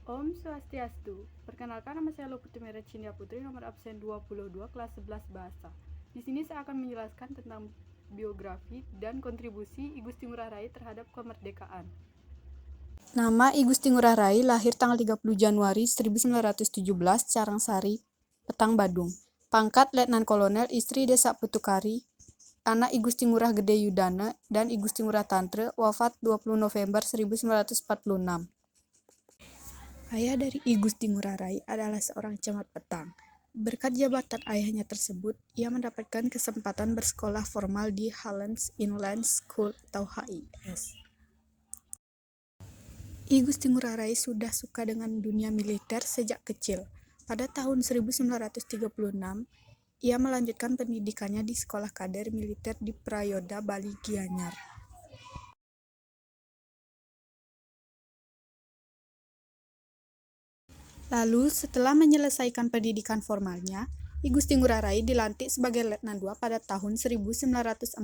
Om Swastiastu. Perkenalkan, nama saya Loputi Merah Cindia Putri, nomor absen 22, kelas 11 Bahasa. Di sini saya akan menjelaskan tentang biografi dan kontribusi I Gusti Ngurah Rai terhadap kemerdekaan. Nama I Gusti Ngurah Rai lahir tanggal 30 Januari 1917, Carangsari, Petang Badung. Pangkat Letnan Kolonel, istri Desa Putukari, anak I Gusti Ngurah Gede Yudana dan I Gusti Ngurah Tantre, wafat 20 November 1946. Ayah dari I Gusti Ngurah Rai adalah seorang camat petang. Berkat jabatan ayahnya tersebut, ia mendapatkan kesempatan bersekolah formal di Highlands Inland School atau HIS. I Gusti Ngurah Rai sudah suka dengan dunia militer sejak kecil. Pada tahun 1936, ia melanjutkan pendidikannya di Sekolah Kader Militer di Prayoda, Bali, Gianyar. Lalu, setelah menyelesaikan pendidikan formalnya, I Gusti Ngurah Rai dilantik sebagai Letnan II pada tahun 1940.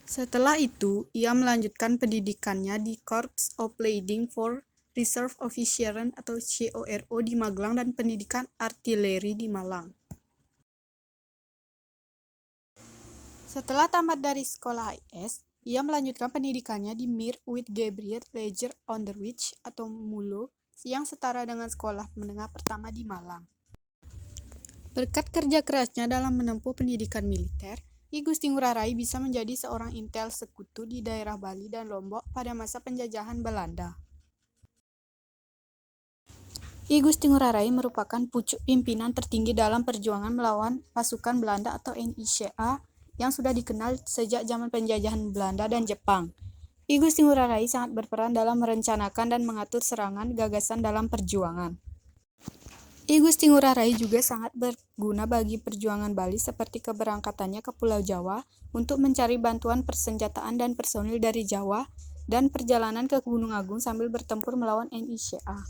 Setelah itu, ia melanjutkan pendidikannya di Corps of Leading for Reserve Officeers atau CORO di Magelang dan Pendidikan Artileri di Malang. Setelah tamat dari sekolah HIS, ia melanjutkan pendidikannya di Mir with Gabriel Leger Onderwijs atau MULO yang setara dengan sekolah menengah pertama di Malang. Berkat kerja kerasnya dalam menempuh pendidikan militer, I Gusti Ngurah Rai bisa menjadi seorang intel sekutu di daerah Bali dan Lombok pada masa penjajahan Belanda. I Gusti Ngurah Rai merupakan pucuk pimpinan tertinggi dalam perjuangan melawan pasukan Belanda atau NICA yang sudah dikenal sejak zaman penjajahan Belanda dan Jepang. I Gusti Ngurah Rai sangat berperan dalam merencanakan dan mengatur serangan gagasan dalam perjuangan. I Gusti Ngurah Rai juga sangat berguna bagi perjuangan Bali seperti keberangkatannya ke Pulau Jawa untuk mencari bantuan persenjataan dan personil dari Jawa dan perjalanan ke Gunung Agung sambil bertempur melawan NICA.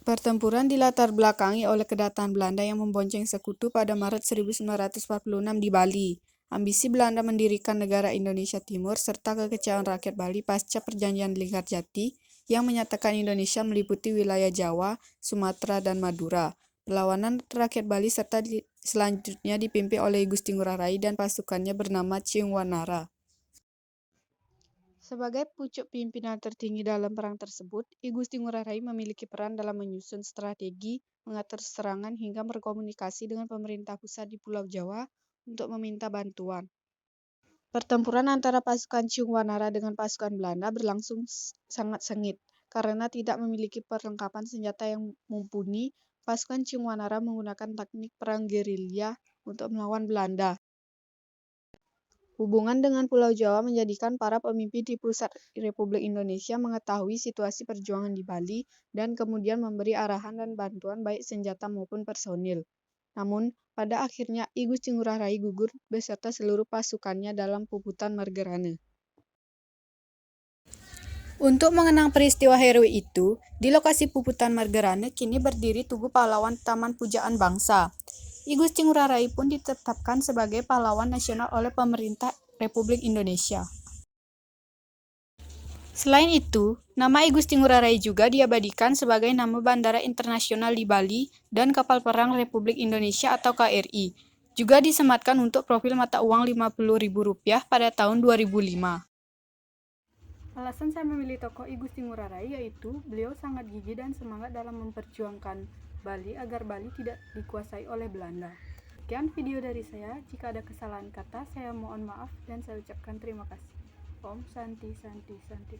Pertempuran dilatar belakangi oleh kedatangan Belanda yang membonceng sekutu pada Maret 1946 di Bali. Ambisi Belanda mendirikan negara Indonesia Timur serta kekecewaan rakyat Bali pasca Perjanjian Linggarjati yang menyatakan Indonesia meliputi wilayah Jawa, Sumatera, dan Madura. Perlawanan rakyat Bali selanjutnya dipimpin oleh Gusti Ngurah Rai dan pasukannya bernama Ciungwanara. Sebagai pucuk pimpinan tertinggi dalam perang tersebut, I Gusti Ngurah Rai memiliki peran dalam menyusun strategi, mengatur serangan, hingga berkomunikasi dengan pemerintah pusat di Pulau Jawa untuk meminta bantuan. Pertempuran antara pasukan Ciungwanara dengan pasukan Belanda berlangsung sangat sengit. Karena tidak memiliki perlengkapan senjata yang mumpuni, pasukan Ciungwanara menggunakan teknik perang gerilya untuk melawan Belanda. Hubungan dengan Pulau Jawa menjadikan para pemimpin di pusat Republik Indonesia mengetahui situasi perjuangan di Bali dan kemudian memberi arahan dan bantuan baik senjata maupun personil. Namun, pada akhirnya I Gusti Ngurah Rai gugur beserta seluruh pasukannya dalam puputan Margerane. Untuk mengenang peristiwa heroik itu, di lokasi puputan Margerane kini berdiri Tugu Pahlawan Taman Pujaan Bangsa. I Gusti Ngurah Rai pun ditetapkan sebagai pahlawan nasional oleh pemerintah Republik Indonesia. Selain itu, nama I Gusti Ngurah Rai juga diabadikan sebagai nama Bandara Internasional di Bali dan Kapal Perang Republik Indonesia atau KRI. Juga disematkan untuk profil mata uang Rp50.000 pada tahun 2005. Alasan saya memilih tokoh I Gusti Ngurah Rai yaitu beliau sangat gigih dan semangat dalam memperjuangkan Bali agar Bali tidak dikuasai oleh Belanda. Sekian video dari saya. Jika ada kesalahan kata, saya mohon maaf dan saya ucapkan terima kasih. Om Santi Santi Santi.